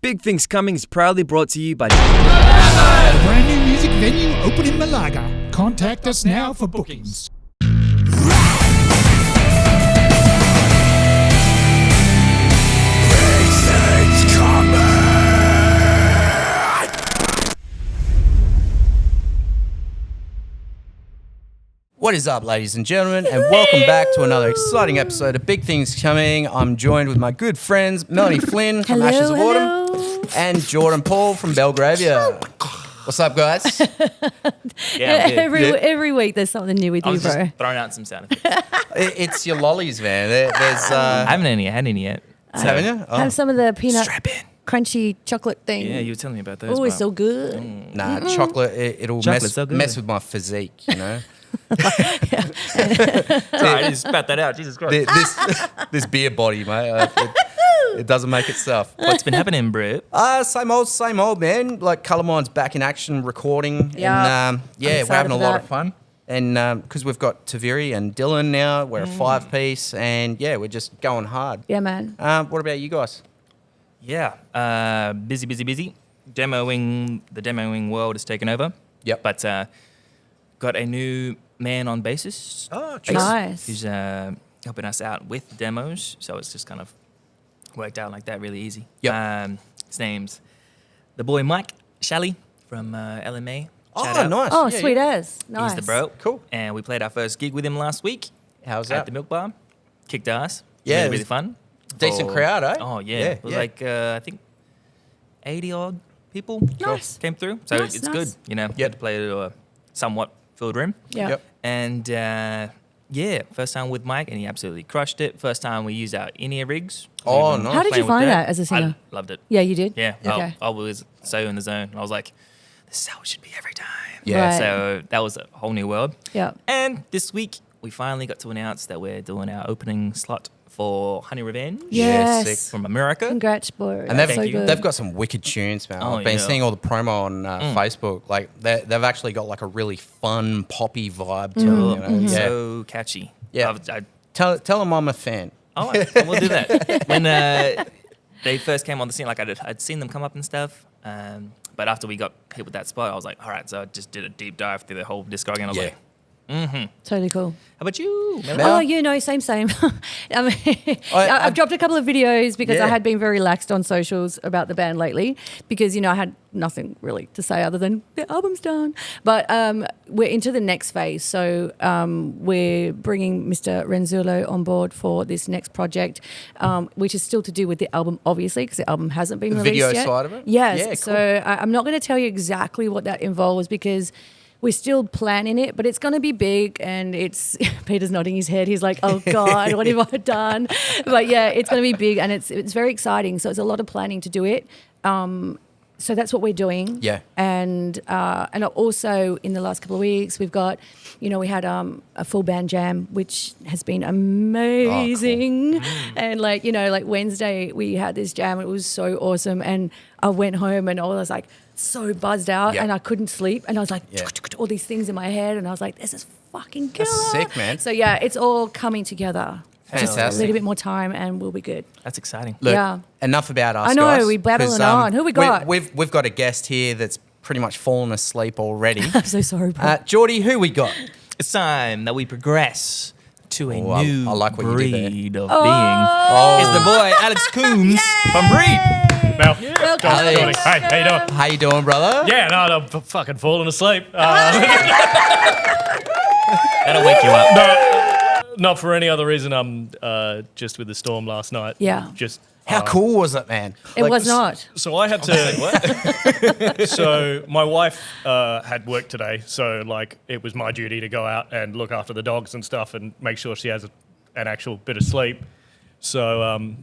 Big Things Coming is proudly brought to you by... A brand new music venue open in Malaga. Contact us now for bookings. What is up, ladies and gentlemen, and welcome back to another exciting episode of Big Things Coming. I'm joined with my good friends Melanie Flynn from Ashes of Autumn and Jordan Paul from Belgravia. What's up, guys? Every week there's something new with I you, was bro. just throwing out some sound effects. It's your lollies, man. There's I haven't had any yet. haven't you? Oh. Have some of the peanut Strap in. crunchy chocolate thing. Yeah, you were telling me about those. Oh, it's but- so good. Nah, chocolate. It'll Chocolate's so good. mess with my physique, you know. Sorry, I just spat that out. Jesus Christ. this beer body, mate. It doesn't make itself. What's been happening, bro? Same old, man. Like Colourmine's back in action, recording, Yeah. and we're excited having a for lot that. of fun. And because we've got Taviri and Dylan now, we're a 5-piece, and we're just going hard. Yeah, man. What about you guys? Yeah, busy. The demoing world has taken over. Yep. But got a new man on bassist. Oh, Nice. Who's helping us out with demos. So it's just kind of worked out like that really easy. Yep. His name's the boy Mike Shalley from LMA. Shout Oh, out. nice. Oh, Yeah, sweet yeah. as. Nice. He's the bro. Cool. And we played our first gig with him last week. How's At that? the Milk Bar. Kicked ass. Yeah, it Really, was really fun. Decent crowd, eh? Oh, yeah. Yeah, It was yeah. like, I think, 80-odd people Nice. came through. So Nice, it's nice. good, you know. Get to play to a somewhat filled room. Yeah. Yep. And, first time with Mike, and he absolutely crushed it. First time we used our in-ear rigs. Oh, We've been nice. How did you playing with find that as a singer? I loved it. Yeah, you did? Yeah. Okay. I was so in the zone. I was like, this is how it should be every time. Yeah. Right. So that was a whole new world. Yeah. And this week, we finally got to announce that we're doing our opening slot for Honey Revenge Yeah, Yes. sick. from America. Congrats, boy. And That's Thank so you. good. they've got some wicked tunes, man. Oh, I've been yeah. seeing all the promo on Facebook. Like they've actually got like a really fun poppy vibe to Mm-hmm. them. You know? Yeah. So catchy. Yeah. I Tell them I'm a fan. Oh, we'll do that. When they first came on the scene, like I'd seen them come up and stuff. But after we got hit with that spot, I was like, all right. So I just did a deep dive through the whole discography, and I was Yeah. like, Totally cool. how about you? Mel? Mel? Oh, you know, same. I mean, I- I've dropped a couple of videos because Yeah. I had been very laxed on socials about the band lately because, you know, I had nothing really to say other than the album's done. But we're into the next phase. So we're bringing Mr. Renzulo on board for this next project, which is still to do with the album, obviously, because the album hasn't been The released video yet. side of it? Yes. Yeah, cool. So I'm not going to tell you exactly what that involves because we're still planning it, but it's going to be big, and it's Peter's nodding his head. He's like, "Oh God, what have I done?" But yeah, it's going to be big, and it's very exciting. So it's a lot of planning to do it. So that's what we're doing. Yeah. And also in the last couple of weeks, we've got, you know, we had a full band jam, which has been amazing. And like, you know, like Wednesday we had this jam. It was so awesome. And I went home and I was like so buzzed out Yeah. and I couldn't sleep. And I was like, Yeah. all these things in my head. And I was like, this is fucking killer. That's sick, man. So yeah, it's all coming together. Just a Fantastic. little bit more time and we'll be good. That's exciting. Look, Yeah. enough about us. I know, guys, we babbling 'cause, on. Who we got? We've got a guest here that's pretty much fallen asleep already. I'm so sorry, bro. Geordie, who we got? It's time that we progress to a Oh, I new like what you did there. breed of being. It's the boy Alex Coombes from Breed. Mel. Welcome. Johnny. Hey, how you doing? How you doing, brother? Yeah, no, I'm fucking falling asleep. That'll wake you up. No, not for any other reason. I'm just with the storm last night. Yeah. Just How cool was it, man? It was not. So I had to. So my wife had work today, so like it was my duty to go out and look after the dogs and stuff and make sure she has an actual bit of sleep. So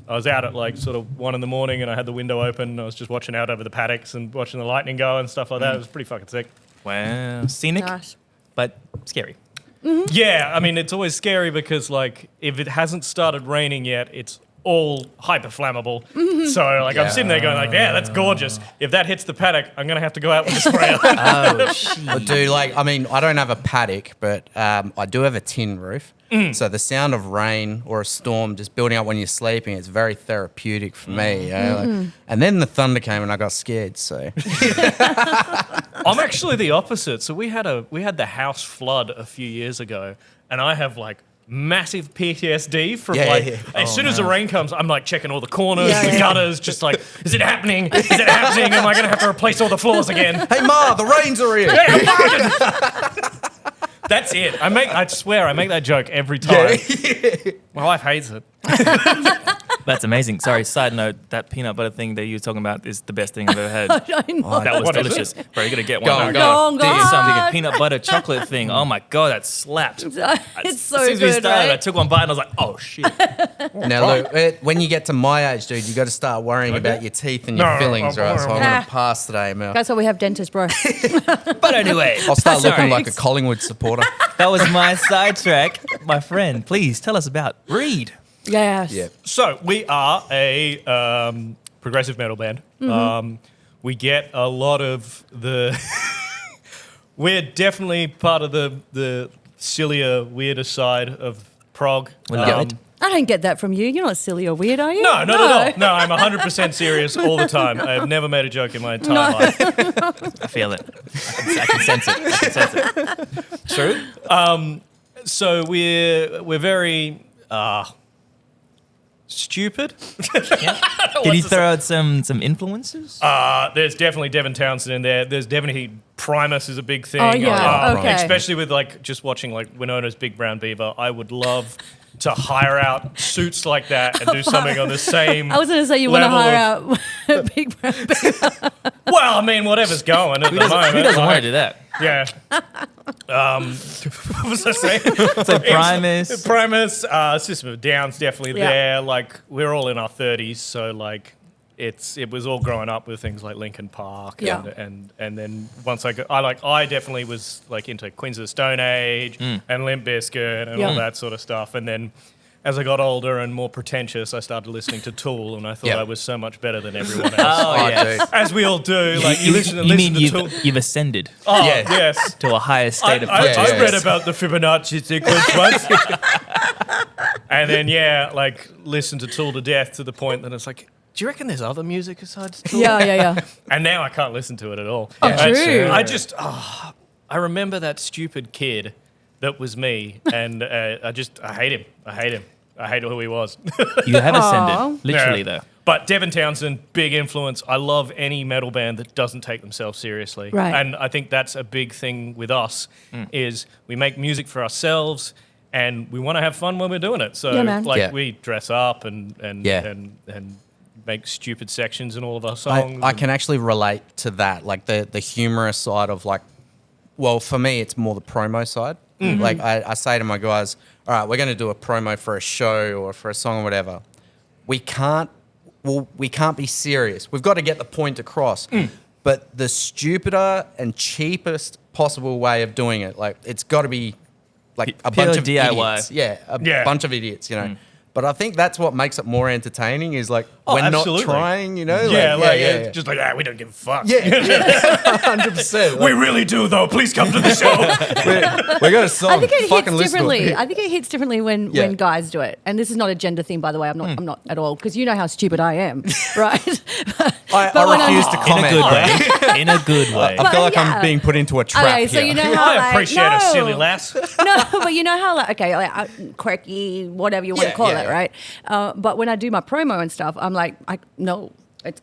I was out at like sort of 1 a.m. and I had the window open. And I was just watching out over the paddocks and watching the lightning go and stuff like that. It was pretty fucking sick. Wow. Scenic, Gosh. but scary. Yeah, I mean, it's always scary because, like, if it hasn't started raining yet, it's all hyper flammable. So like I'm sitting there going like, yeah, that's gorgeous. If that hits the paddock, I'm gonna have to go out with a sprayer. Oh, shit. Well, dude, like, I mean, I don't have a paddock, but I do have a tin roof. So the sound of rain or a storm just building up when you're sleeping, it's very therapeutic for me. You know? Like, and then the thunder came and I got scared. So I'm actually the opposite. So we had the house flood a few years ago, and I have like massive PTSD from as soon as the rain comes, I'm like checking all the corners, the gutters, just like, is it happening? Is it happening? Am I going to have to replace all the floors again? hey, Ma, the rains are here. That's it. I swear I make that joke every time. My wife hates it. That's amazing. Sorry, side note, that peanut butter thing that you were talking about is the best thing I've ever had. I know. That was What is delicious. Bro, you got to get Go one. on, Now. go on. Go on, Dude, go something, on. a peanut butter chocolate thing. Oh my God, that slapped. It's so As soon as we good, started, I right? took one bite and I was like, oh shit. Now, look, when you get to my age, dude, you got to start worrying about your teeth and your No, fillings, right? So I'm going Ah. to pass today, Mel. That's why we have dentists, bro. But anyway, I'll start sorry. looking like a Collingwood supporter. That was my sidetrack. My friend, please tell us about Reed. Yes. Yeah. So we are a progressive metal band. We get a lot of the. We're definitely part of the sillier, weirder side of prog. We love it. I don't get that from you. You're not silly or weird, are you? No, not at all. No, I'm 100% serious all the time. I've never made a joke in my entire life. I feel it. I can sense it. I can sense it. True. So we're very stupid. Did he throw out some influences? There's definitely Devin Townsend in there. There's definitely Primus is a big thing. Oh, yeah. Okay. Especially with like just watching like Winona's Big Brown Beaver. I would love to hire out suits like that and do something on the same. I was going to say you want to level hire out Big Brown Beaver. Well, I mean, whatever's going at the moment. Who doesn't like, want to do that? Yeah. What was I saying? So Primus. Primus, System of a Down's definitely Yeah. there. Like we're all in our 30s, so like it was all growing up with things like Linkin Park, Yeah. and then once I definitely was like into Queens of the Stone Age and Limp Bizkit and all Yeah. that sort of stuff, and then. As I got older and more pretentious, I started listening to Tool, and I thought Yeah. I was so much better than everyone else. Oh, yeah. dude. As we all do, like you listen mean to Tool. you've ascended Oh, Yeah. yes. to a higher state of I consciousness? read about the Fibonacci sequence once. And then, like, listen to Tool to death to the point that it's like, do you reckon there's other music besides Tool? Yeah. And now I can't listen to it at all. Oh, true. I just, I remember that stupid kid that was me, and I hate him. I hate who he was. You have Aw. ascended, literally Yeah. though. But Devin Townsend, big influence. I love any metal band that doesn't take themselves seriously. Right. And I think that's a big thing with us is we make music for ourselves and we want to have fun when we're doing it. So Yeah, man. Yeah. we dress up and Yeah. make stupid sections in all of our songs. I can actually relate to that, like the humorous side of like, well, for me, it's more the promo side. Like I say to my guys, all right, we're going to do a promo for a show or for a song or whatever. We can't be serious. We've got to get the point across. But the stupider and cheapest possible way of doing it, like it's got to be like a Pure bunch of DIY. idiots. Yeah, bunch of idiots, you know. But I think that's what makes it more entertaining is like we're absolutely. not trying, you know? Yeah, just like, we don't give a fuck. Yeah, 100%. We really do, though. Please come to the show. We're going to song. I think it Fucking hits listen to differently. it. I think it hits differently when guys do it. And this is not a gender thing, by the way. I'm not at all, because you know how stupid I am, right? I when refuse I'm- to In a comment. good right? way. In a good way. I feel like yeah. I'm being put into a trap Okay, so here. you know how I appreciate a silly no. lass. No, but you know how quirky, whatever you want Yeah, to call yeah, it, yeah. right? But when I do my promo and stuff, I'm like, no.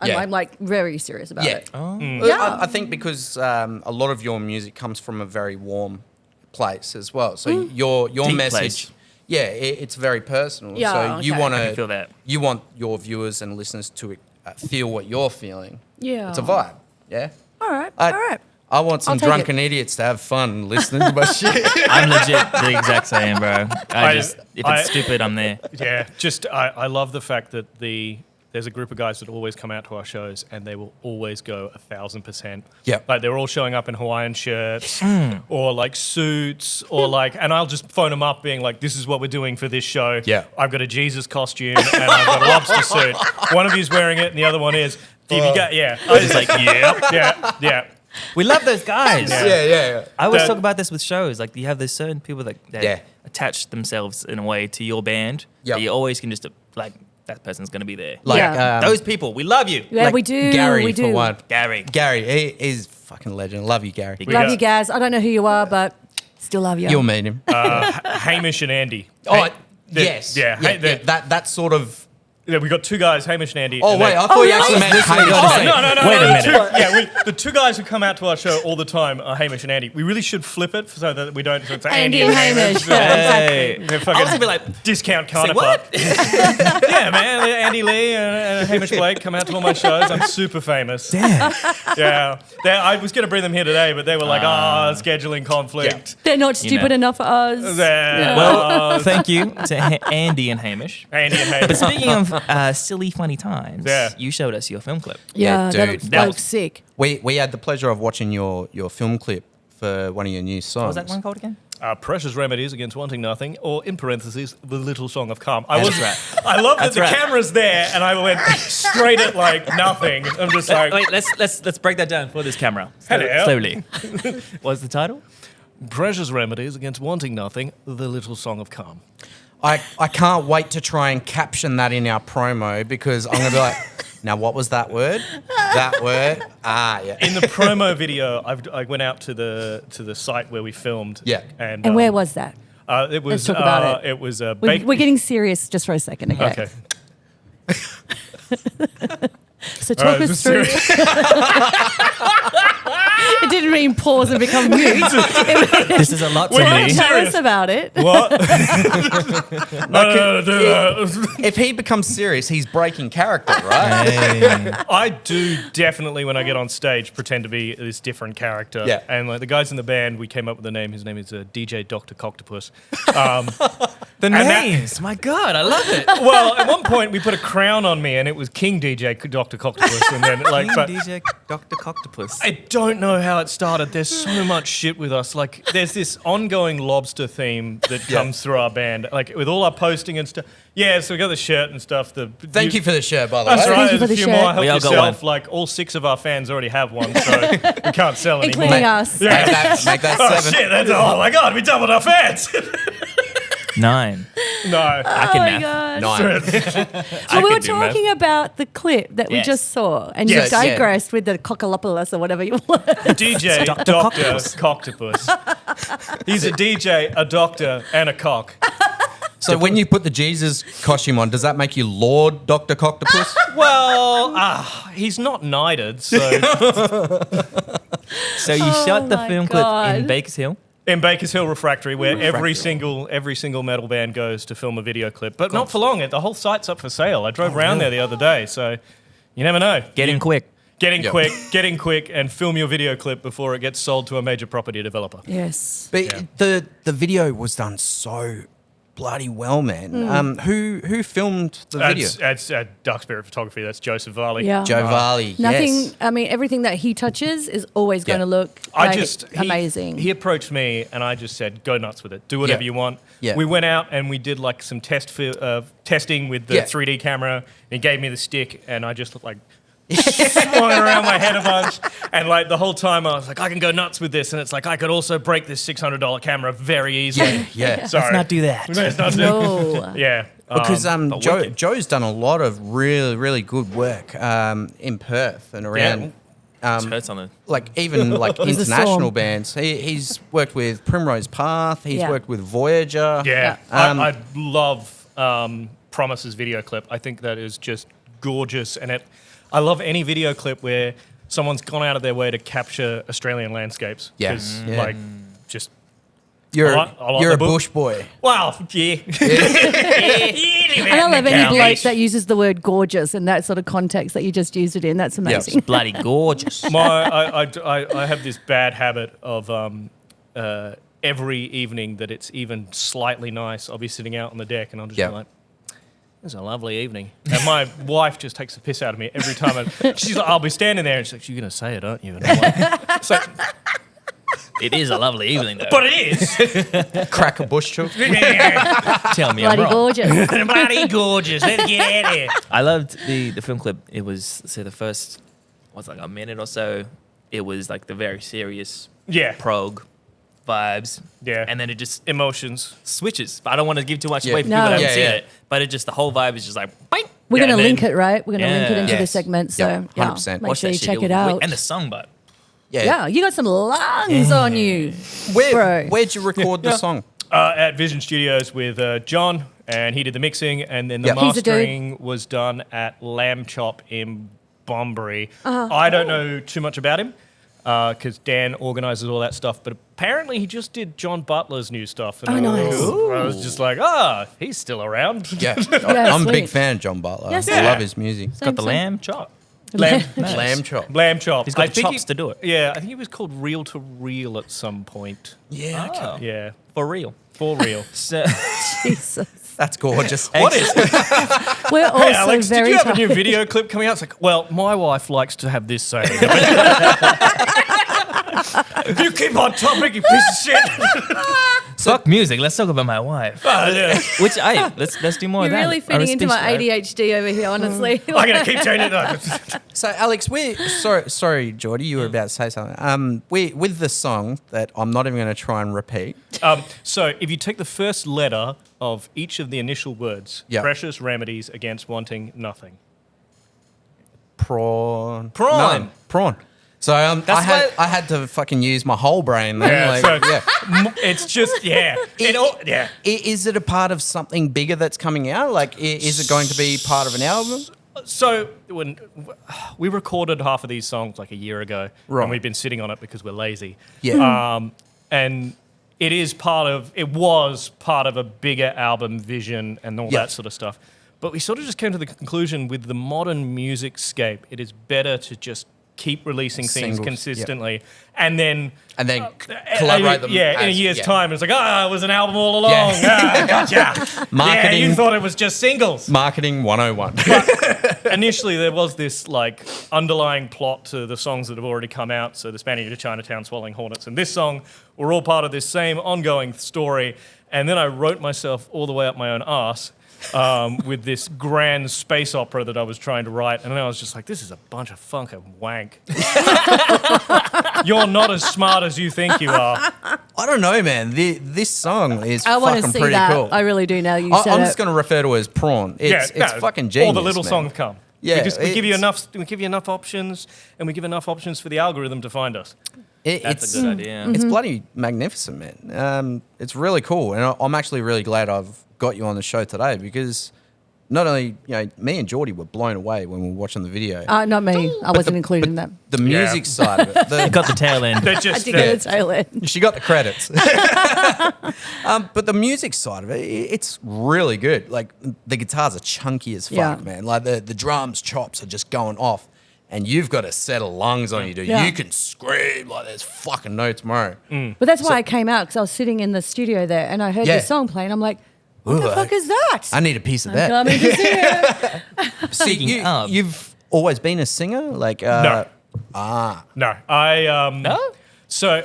Yeah. I'm like very serious about it. I think because a lot of your music comes from a very warm place as well. So your Deep message, place. it's very personal. Yeah, so you okay. want I can feel that. You want your viewers and listeners to feel what you're feeling. Yeah. It's a vibe. Yeah. All right. I- all right. I want some I'll take drunken idiots to have fun listening to my shit. I'm legit the exact same, bro. If I- it's stupid, I'm there. Yeah, just I love the fact that there's there's a group of guys that always come out to our shows and they will always go 1,000%. Yeah. Like they're all showing up in Hawaiian shirts or like suits or like, and I'll just phone them up being like, this is what we're doing for this show. Yeah. I've got a Jesus costume and I've got a lobster suit. One of you's wearing it and the other one is. Yeah. I was just like, yeah. We love those guys. Yeah. I always That- talk about this with shows. Like, you have those certain people that Yeah. attach themselves in a way to your band. Yep. That you always can just, like, that person's going to be there. Like Yeah. Those people, we love you. Yeah, like we do. Gary we do. for one. Gary. Gary, he is fucking legend. Love you, Gary. Big Love got- you, Gaz. I don't know who you are, but still love you. You'll meet him. Hamish and Andy. Oh, yes. Yeah. That sort of. Yeah, we got two guys, Hamish and Andy. Oh, and wait. they- I thought you actually meant Hamish. No. Wait a minute. The two guys who come out to our show all the time are Hamish and Andy. We really should flip it so that we don't. So it's Andy and Hamish. Yeah, Hey. exactly. They're I fucking was going to be like, discount say counterpart. what? Yeah, man. Andy Lee and Hamish Blake come out to all my shows. I'm super famous. Damn. Yeah. I was going to bring them here today, but they were like, scheduling conflict. They're not stupid know. enough for us. Yeah. Well, thank you to Andy and Hamish. Andy and Hamish. But speaking of silly, funny times, Yeah. you showed us your film clip. Yeah, Yeah, that dude. looks sick. We had the pleasure of watching your film clip for one of your new songs. What was that one called again? Precious Remedies Against Wanting Nothing, or in parentheses, The Little Song of Calm. That's right. I love that That's the right. camera's there, and I went straight at like nothing. I'm just like, Wait, let's break that down for this camera. Hello. Slowly. What's the title? Precious Remedies Against Wanting Nothing, The Little Song of Calm. I can't wait to try and caption that in our promo because I'm going to be like, now what was that word? That word? Yeah. In the promo video, I went out to the site where we filmed. Yeah. And And where was that? it was? Let's talk about it. It was We're getting serious just for a second, okay? Okay. So talk us through. It didn't mean pause and become mute. This is a lot to Wait, me. serious? Tell us about it. What? No, do that. If he becomes serious, he's breaking character, right? I do definitely, when I get on stage, pretend to be this different character. Yeah. And like the guys in the band, we came up with a name. His name is DJ Dr. Coctopus. The that- names, my God, I love it. Well, at one point we put a crown on me, and it was King DJ Dr. Coctopus, and then like, but DJ Dr. Coctopus. I don't know how it started. There's so much shit with us. Like, there's this ongoing lobster theme that comes through our band, like with all our posting and stuff. Yeah, so we got the shirt and stuff. Thank you for the shirt, by the way. That's right. Thank you for There's a the few shirt. more. Help We all got yourself. one. Like all 6 of our fans already have one, so we can't sell anymore. Including us. Make that Oh 7. shit! Oh my god, we doubled our fans. 9. No. I can Oh my math. God. 9. So we were could do math. talking about the clip that we Yes. just saw, and Yes. you digressed with the cockalopolis or whatever you want. DJ Dr. Dr. Coctopus. He's a DJ, a doctor, and a cock. So when you put the Jesus costume on, does that make you Lord Dr. Coctopus? Well, he's not knighted, so So you shot the my film God. clip in Bakers Hill. in Bakers Hill Refractory, where every Refractory. single metal band goes to film a video clip, but not for long. The whole site's up for sale. I drove around there the other day, so you never know. Get in quick. Get in quick, and film your video clip before it gets sold to a major property developer. Yes. But the video was done so bloody well, man. Who filmed the video? That's Dark Spirit Photography. That's Joseph Varley. Yeah. Joe Varley. Nothing. Yes. I mean, everything that he touches is always going to look amazing. He approached me, and I just said, "Go nuts with it. Do whatever you want." Yeah. We went out and we did like some testing with the 3D camera. And he gave me the stick, and I just like swung it around my head a bunch. And like the whole time, I was like, "I can go nuts with this," and it's like I could also break this $600 camera very easily. Yeah. Sorry. Let's not do that. Let's not do- No. Yeah. Because but wicked. Joe's done a lot of really good work in Perth and around. Hurts on the. Like even like He's a international storm. bands. He's worked with Primrose Path. He's Yeah. worked with Voyager. Yeah, Yeah. I love Promise's video clip. I think that is just gorgeous, and I love any video clip where someone's gone out of their way to capture Australian landscapes. Yeah. 'Cause, Yeah. like just You're I like you're the a book. bush boy. wow, yeah. And I love any bloke that uses the word gorgeous in that sort of context that you just used it in. That's amazing. Bloody gorgeous. I have this bad habit of every evening that it's even slightly nice, I'll be sitting out on the deck and I'll just Yeah. be like, It's a lovely evening. And my wife just takes the piss out of me every time. She's like, I'll be standing there and she's like, you're going to say it, aren't you? And I'm like, so, It is a lovely evening, though. but it is. Crack a bush chook. Tell me I'm Bloody wrong. gorgeous. Bloody gorgeous. Let's get out of here. I loved the film clip. It was, say, the first, like a minute or so. It was like the very serious Yeah. prog vibes. Yeah. And then it just Emotions. switches. But I don't want to give too much Yeah. away for No. people that haven't Yeah, seen yeah. it. But it just, the whole vibe is just like, bang. We're Yeah, going to and link then- it, right? We're going to link it into Yeah. the Yes. segment. So, Yep, yeah, 100%. make Watch sure that you shit. check it was out. wicked. And the song, but Yeah, you got some lungs on you. bro. Where'd you record the song? At Vision Studios with John, and he did the mixing, and then the Yep. He's a dude. mastering was done at Lamb Chop in Bunbury. I don't know too much about him because Dan organises all that stuff, but apparently he just did John Butler's new stuff. And nice. I was just like, he's still around. Yeah, Yeah, I'm a big sweet. fan of John Butler. Yes, I sir. love his music. got the lamb chop. Lamb, Lamb chop. Lamb Chop. He's got I the think chops to do it. Yeah, I think he was called Reel to Reel at some point. Yeah, okay. Yeah, For real. for real. So, Jesus. That's gorgeous. What is We're also Hey, Alex, did very you have a tired. new video clip coming out? It's like, well, my wife likes to have this saying. You keep on topic, you piece of shit. fuck music. Let's talk about my wife. Which, hey, let's do more You're of that. really fitting into my ADHD. ADHD over here, honestly. I'm going to keep changing it. So, Alex, sorry, Geordie, you were about to say something. With the song that I'm not even going to try and repeat. So if you take the first letter of each of the initial words, Yeah. Precious Remedies Against Wanting Nothing. Prawn. Prawn. No, prawn. So I had to fucking use my whole brain then. Yeah, like, so- yeah. It's just, yeah. Yeah. Is it a part of something bigger that's coming out? Like, is it going to be part of an album? So when we recorded half of these songs like a year ago, Right. and we've been sitting on it because we're lazy. Yeah. And it was part of a bigger album vision and all Yeah. that sort of stuff. But we sort of just came to the conclusion with the modern music scape, it is better to just keep releasing things Singles, consistently and then collaborate them. Yeah, in a as- year's yeah. time, it's like, it was an album all along. Yeah. Gotcha. Marketing. Yeah, you thought it was just singles. Marketing 101. Initially, there was this like underlying plot to the songs that have already come out. So the Spaniard to Chinatown, Swallowing Hornets, and this song were all part of this same ongoing story. And then I wrote myself all the way up my own arse with this grand space opera that I was trying to write. And then I was just like, this is a bunch of fucking wank. You're not as smart as you think you are. I don't know, man. This song is I want to fucking see pretty that. cool. I really do now you I'm said just it. going to refer to it as prawn. It's fucking genius. All the little man. songs come. Yeah, we give you it's- enough. We give you enough options, and we give enough options for the algorithm to find us. That's It's a good idea. It's bloody magnificent, man. It's really cool, and I'm actually really glad I've got you on the show today because not only me and Geordie were blown away when we were watching the video. Not me. I wasn't included in that. The music side of it. Got the tail end. They're I just did get the tail end. She got the credits. But the music side of it, it's really good. Like the guitars are chunky as fuck, Yeah. man. Like the drums, chops are just going off. And you've got a set of lungs on you, dude. Yeah. You can scream like there's fucking no tomorrow. But that's why I came out because I was sitting in the studio there and I heard Yeah. this song playing. I'm like, what Ooh, the fuck is that? I need a piece of that. Coming to see it. Speaking of, You've always been a singer? Like No. No, no? So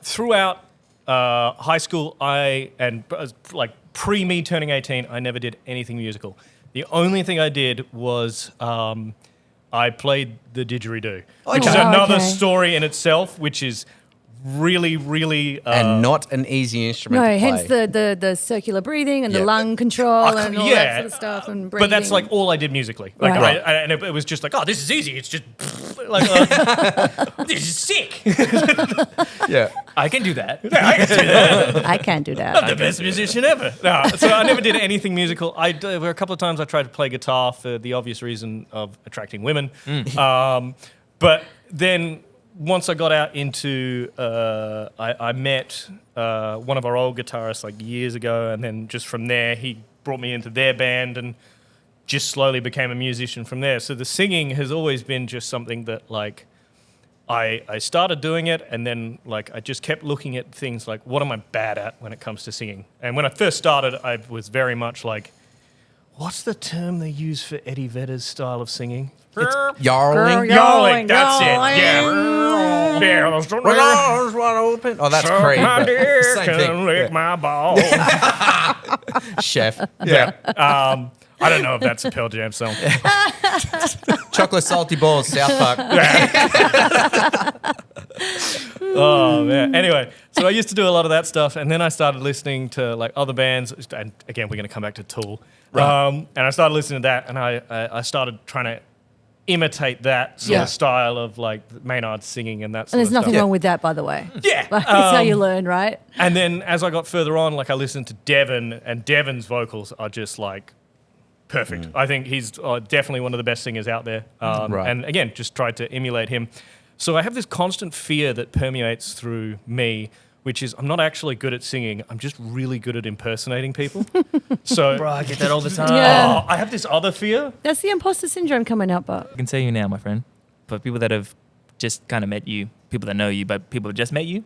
throughout high school, like pre me turning 18, I never did anything musical. The only thing I did was I played the didgeridoo, which is Oh, another okay. story in itself, which is really, really and not an easy instrument No, to play. hence the circular breathing and Yeah. the lung control and all that yeah. sort of stuff and breathing. But that's like all I did musically. Like, Right. and it was just like, oh, this is easy. It's just like, this is sick. Yeah. I can do that. I can't do that. I'm the best musician ever. No, so I never did anything musical. There were a couple of times I tried to play guitar for the obvious reason of attracting women. But then once I got out into, I met one of our old guitarists like years ago, and then just from there he brought me into their band and just slowly became a musician from there. So the singing has always been just something that like I started doing it, and then like I just kept looking at things like, what am I bad at when it comes to singing? And when I first started, I was very much like, What's the term they use for Eddie Vedder's style of singing? Yarling. Yarling, that's it. Yeah. Yeah. Oh, that's Creed. My but dick Same and thing. lick my balls. Chef. Yeah. I don't know if that's a Pearl Jam song. Chocolate salty balls, South Park. Oh man. Anyway, so I used to do a lot of that stuff, and then I started listening to like other bands. And again, we're going to come back to Tool. Right. And I started listening to that, and I started trying to imitate that sort of style of like Maynard's singing and that sort And there's of stuff. nothing wrong with that, by the way. Yeah. Like, it's how you learn, right? And then as I got further on, like I listened to Devon, and Devon's vocals are just like perfect. I think he's definitely one of the best singers out there. Right. And again, just tried to emulate him. So I have this constant fear that permeates through me, which is I'm not actually good at singing. I'm just really good at impersonating people. So Bro, I get that all the time. Yeah. I have this other fear. That's the imposter syndrome coming out, but I can tell you now, my friend, for people that have just kind of met you, people that know you, but people who just met you,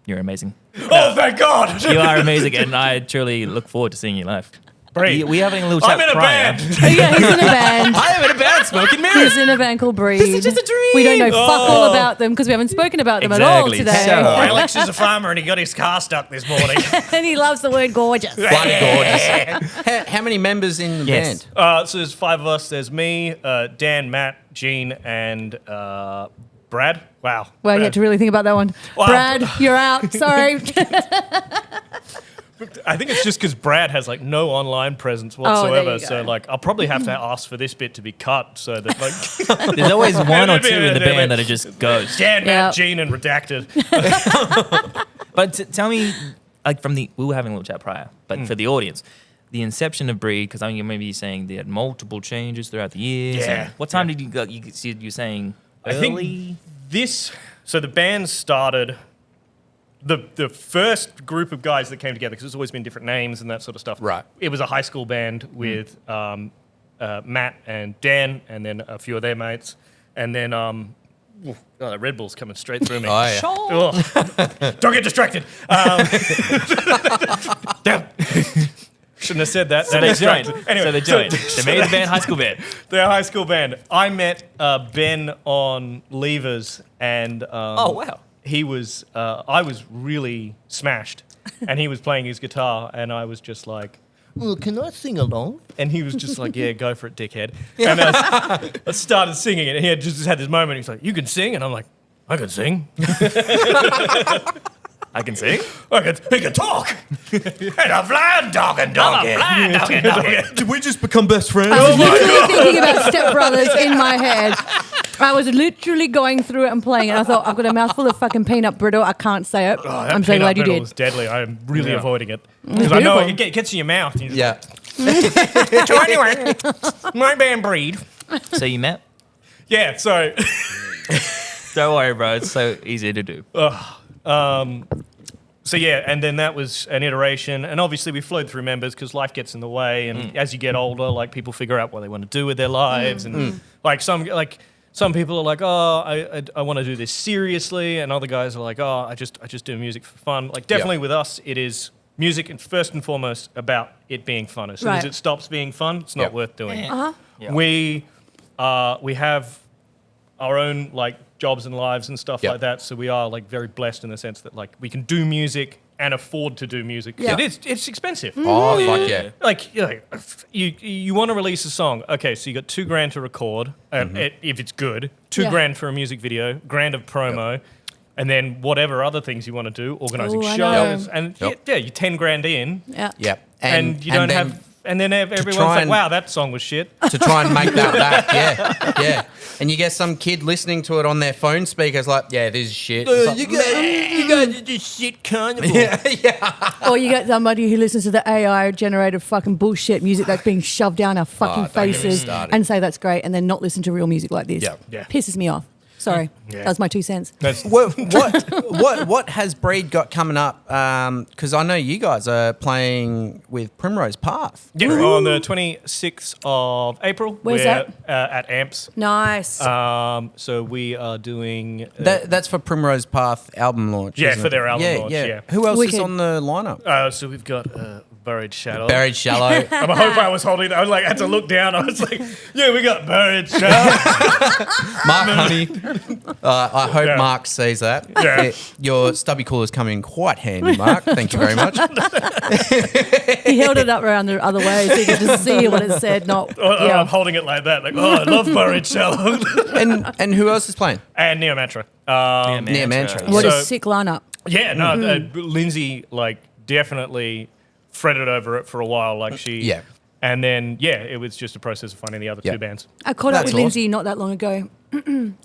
you're amazing. Oh, thank God. You are amazing, and I truly look forward to seeing you live. Breathe. We having a little chat I'm in a prior. band. yeah, he's in a band. I am in a band smoking mirrors. He's in a band called Breed. This is just a dream. We don't know fuck all Oh. about them because we haven't spoken about them at all Exactly. today. So- Alex is a farmer and he got his car stuck this morning. and he loves the word gorgeous. Bloody gorgeous. How many members in the Yes. band? So there's 5 of us. There's me, Dan, Matt, Gene, and Brad. Wow. Well, you had to really think about that one. Wow. Brad, you're out. Sorry. I think it's just because Brad has like no online presence whatsoever. you So go. like I'll probably have to ask for this bit to be cut so that like There's always one or two in the band that are just ghosts. Dan, Yeah. Matt, Gene, and redacted. But tell me, like we were having a little chat prior, but for the audience, the inception of Breed, because I mean, maybe you're saying they had multiple changes throughout the years. Yeah. and what time did you go? You're saying I early? think so the band started. The first group of guys that came together, because it's always been different names and that sort of stuff. Right. It was a high school band with Matt and Dan, and then a few of their mates, and then the Red Bull's coming straight through me. Oh, yeah. Oh. Don't get distracted. Damn. Shouldn't have said that. So they joined. So they joined. They made the band high school band. They're a high school band. I met Ben on Levers, and Oh, wow. he was. I was really smashed, and he was playing his guitar, and I was just like, "Well, can I sing along?" And he was just like, "Yeah, go for it, dickhead." And I started singing, and he had just had this moment. He's like, "You can sing," and I'm like, "I can sing." I can sing. He can talk. And a flying dog and dog. Did we just become best friends? I was literally thinking about Step Brothers in my head. I was literally going through it and playing it. I thought, I've got a mouthful of fucking peanut brittle. I can't say it. I'm so glad you did. It's deadly. I am really avoiding it. It's Because I know beautiful. it gets in your mouth. And Yeah. so anyway, my band Breed. So you met? Yeah, so Don't worry, bro. It's so easy to do. so yeah, and then that was an iteration, and obviously we flowed through members because life gets in the way, and as you get older, like people figure out what they want to do with their lives, and like some people are like, oh, I want to do this seriously, and other guys are like, oh, I just do music for fun. Like definitely with us, it is music, and first and foremost about it being fun. As soon as Right. it stops being fun, it's not Yep. worth doing. Yeah. We have our own like jobs and lives and stuff Yep. like that, so we are like very blessed in the sense that like we can do music and afford to do music. Yeah. It's expensive. Oh, fuck yeah. Like you want to release a song, okay? So you got $2,000 to record, if it's good. $2,000 for a music video, $1,000 of promo, and then whatever other things you want to do, organising Ooh, I shows, know. and Yep. yeah, you're $10,000 in, Yeah. Yeah. and you don't then have. And then everyone's try like, and- "Wow, that song was shit." to try and make that back, yeah. And you get some kid listening to it on their phone speakers like, yeah, this is shit. It's like, you guys are just shit carnival. Or you get somebody who listens to the AI generated fucking bullshit music that's being shoved down our fucking don't get me faces started. and say that's great and then not listen to real music like this. Yeah. Yeah. Pisses me off. Sorry. That was my 2 cents. what has Breed got coming up? Because I know you guys are playing with Primrose Path. Yeah, on the 26th of April. Where's we're at Amps. Nice. So we are doing. That's for Primrose Path album launch. Yeah, isn't for it? their album launch, yeah. Who else is Wicked. on the lineup? So we've got Buried Shallow. Buried Shallow. I hope I was holding it. I was like, I had to look down. I was like, yeah, we got Buried Shallow. Mark Honey. I hope Yeah. Mark sees that. Yeah. Your stubby cooler's come in quite handy, Mark. Thank you very much. He held it up around the other way so you could just see what it said. Not I'm holding it like that. Like, oh, I love Buried Shallow. And who else is playing? And Neo Mantra. Near Mantra. What So- a sick lineup. Yeah, no, Lindsay, like, definitely fretted over it for a while. Like, she... Yeah. And then, yeah, it was just a process of finding the other Yeah. two bands. I caught up That's with Lindsay not that long ago.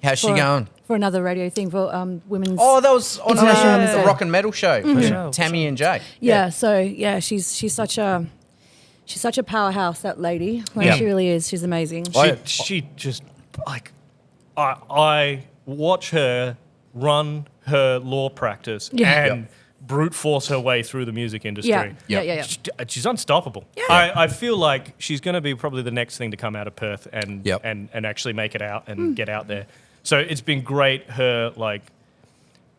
How's she for- going? For another radio thing for women's. Oh, that was on International Women's the Day. Rock and Metal show with Tammy and Jay. Yeah, so yeah, she's such a powerhouse, that lady. Like, Yeah. she really is. She's amazing. She just, like... I watch her run her law practice Yeah. and brute force her way through the music industry. Yeah. She's unstoppable. Yeah. I feel like she's going to be probably the next thing to come out of Perth and Yep. and actually make it out and get out there. So it's been great. Her, like,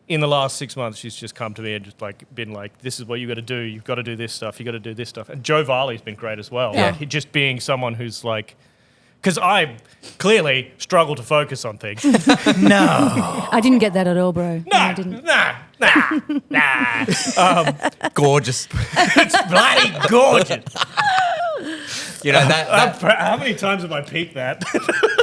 in the last 6 months, she's just come to me and just like been like, "This is what you got to do. You've got to do this stuff. You got to do this stuff." And Joe Varley's been great as well. Yeah. Like, he just being someone who's like, because I clearly struggle to focus on things. I didn't get that at all, bro. No, I didn't. Gorgeous. It's bloody gorgeous. You know, that How many times have I peaked that?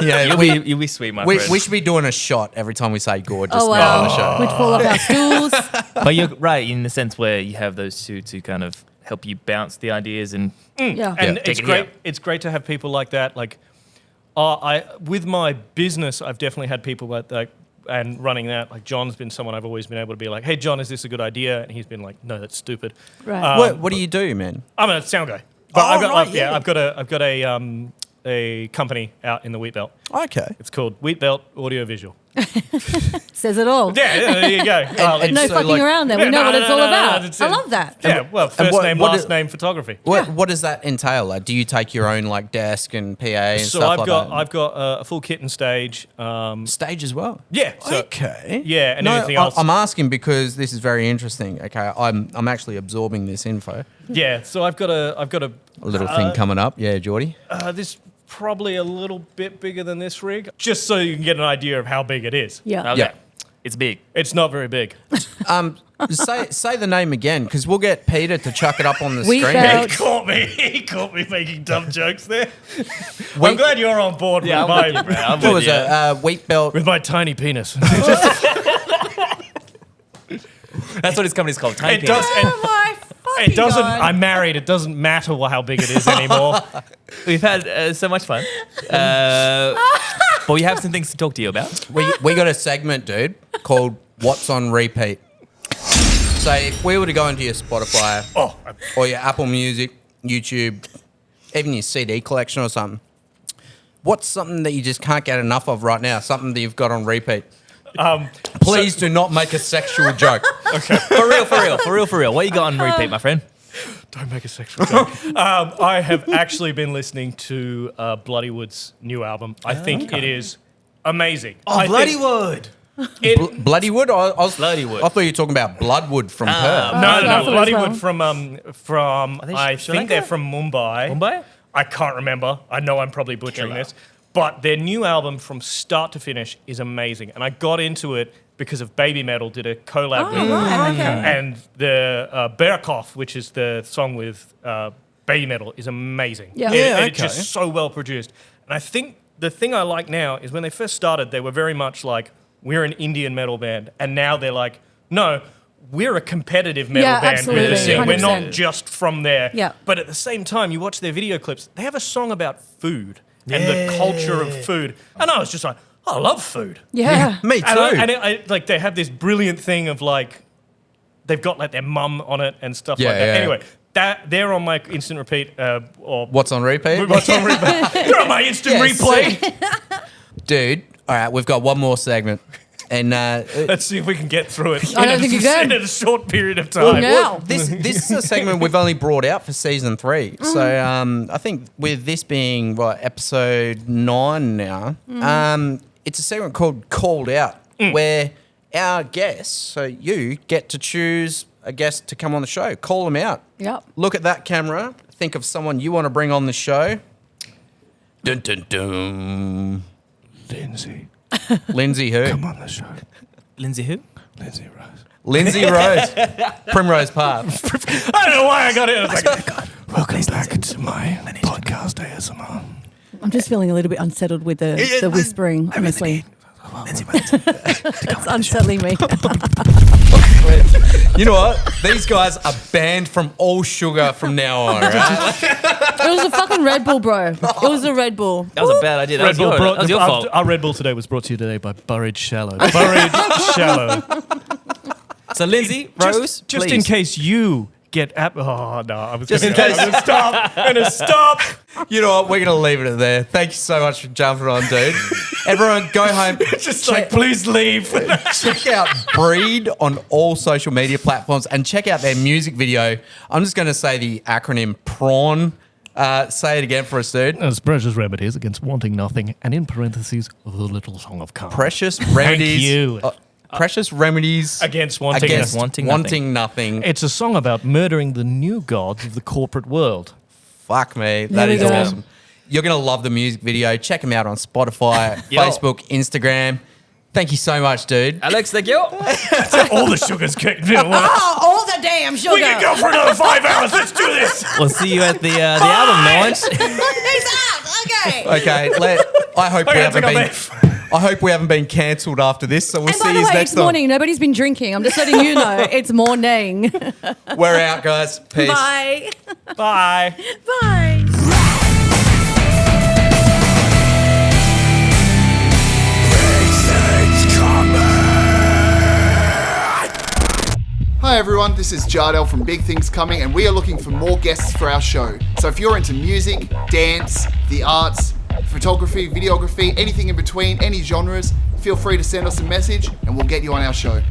yeah, You'll be sweet, my we friend. should be doing a shot every time we say gorgeous Oh now on the wow, show. we'd fall off our stools. But you're right in the sense where you have those two to kind of help you bounce the ideas and Yeah. And Take it's it great. here. It's great to have people like that. Like, I with my business, I've definitely had people like that. And running that, like, John's been someone I've always been able to be like, "Hey, John, is this a good idea?" And he's been like, "No, that's stupid." Right. What do you do, man? I'm a sound guy. But Oh, I've got, right, I've got a company out in the Wheat Belt. Okay. It's called Wheat Belt Audio Visual. Says it all. Yeah, there you go. and No so, fucking like- around there. Yeah, we know no, what no, it's no, all no, about. that's I it. love that. Yeah, well, first what- name, what last do- name, photography. What does that entail? Like, do you take your own like desk and PA and So stuff I've like got that? I've got a full kit and stage. Stage as well. Yeah. So, Okay. Yeah, and anything else. I'm asking because this is very interesting. Okay, I'm actually absorbing this info. Yeah. So I've got a A little thing coming up. Yeah, Geordie. this probably a little bit bigger than this rig, just so you can get an idea of how big it is. Yeah. okay. Yeah. It's big. It's not very big. Say the name again, because we'll get Peter to chuck it up on the Wheat screen. Belt. He caught me making dumb jokes there. I'm Wheat- glad you're on board Yeah, with, I'm with my, you, bro. I'm What with was you. it? Wheat belt. with my tiny penis. That's what his company's called. Tiny It does. Penis. Oh my fucking It doesn't. God. I'm married. It doesn't matter how big it is anymore. We've had so much fun. But we have some things to talk to you about. We got a segment, dude, called "What's on Repeat." So if we were to go into your Spotify or your Apple Music, YouTube, even your CD collection or something, what's something that you just can't get enough of right now? Something that you've got on repeat? Please do not make a sexual joke. For real. What you got on repeat, my friend? Don't make a sexual joke. I have actually been listening to Bloodywood's new album. I think it is amazing. Bloodywood. Bloodywood? Bloodywood. I thought you were talking about Bloodwood from Perth. No, I thought as Bloodywood well. from they I Sri think Lanka? they're from Mumbai. Mumbai? I can't remember. I know I'm probably butchering Killer. this. But their new album from start to finish is amazing. And I got into it because of Baby Metal did a collab with Right, okay. And the Bearcough, which is the song with Baby Metal, is amazing. Yeah. Yeah, It's okay. just so well produced. And I think the thing I like now is when they first started, they were very much like, we're an Indian metal band. And now they're like, no, we're a competitive metal Yeah, band with a absolutely, scene. We're not 100%. just from there. Yeah. But at the same time, you watch their video clips, they have a song about food and the culture of food. And I was just like, I love food. Yeah. Me too. Like they have this brilliant thing of like, they've got like their mum on it and stuff Yeah, like that. yeah. Anyway, they're on my instant repeat or What's on repeat? what's on repeat. You're on my instant Yeah, replay. Dude, all right, we've got one more segment. And Let's see if we can get through it. I don't think you can. in a short period of Well, time. now. this is a segment we've only brought out for season 3. So I think with this being episode 9 now, it's a segment called Called Out, where our guests, so you, get to choose a guest to come on the show, call them out. Yep. Look at that camera. Think of someone you want to bring on the show. Dun, dun, dun. Lindsay. Lindsay who? Come on the show. Lindsay who? Lindsay Rose. Lindsay Rose. Primrose Park. I don't know why I got it. I was like, welcome back to my podcast ASMR. I'm just feeling a little bit unsettled with the whispering, honestly. It's unsettling me. You know what? These guys are banned from all sugar from now on, right? It was a fucking Red Bull, bro. It was a Red Bull. That was a bad idea. That was your fault. Our Red Bull today was brought to you today by Buried Shallow. Buried Shallow. So Lindsay, Rose, Just please. in case you get oh no, I was just in case. I'm gonna stop. You know what? We're going to leave it at there. Thank you so much for jumping on, dude. Everyone, go home. Just like, please leave. Check out Breed on all social media platforms and check out their music video. I'm just going to say the acronym PRAWN. Say it again for us, dude. As Precious Remedies Against Wanting Nothing, and in parentheses, the little song of calm. Precious Remedies. you. Precious Remedies Against wanting nothing. It's a song about murdering the new gods of the corporate world. Fuck me. There That we is go. awesome. You're going to love the music video. Check them out on Spotify, Facebook, Instagram. Thank you so much, dude. Alex, thank you. All the sugar's kicked. You know what? Oh, all the damn sugar. We can go for another 5 hours. Let's do this. We'll see you at the album launch. He's out. Okay. Okay, I hope we haven't been. I hope we haven't been cancelled after this. So we'll And see by the you way, next it's morning. time. Nobody's been drinking. I'm just letting you know. It's morning. We're out, guys. Peace. Bye. Bye. Bye. Hi everyone, this is Jardel from Big Things Coming, and we are looking for more guests for our show. So if you're into music, dance, the arts, photography, videography, anything in between, any genres, feel free to send us a message and we'll get you on our show.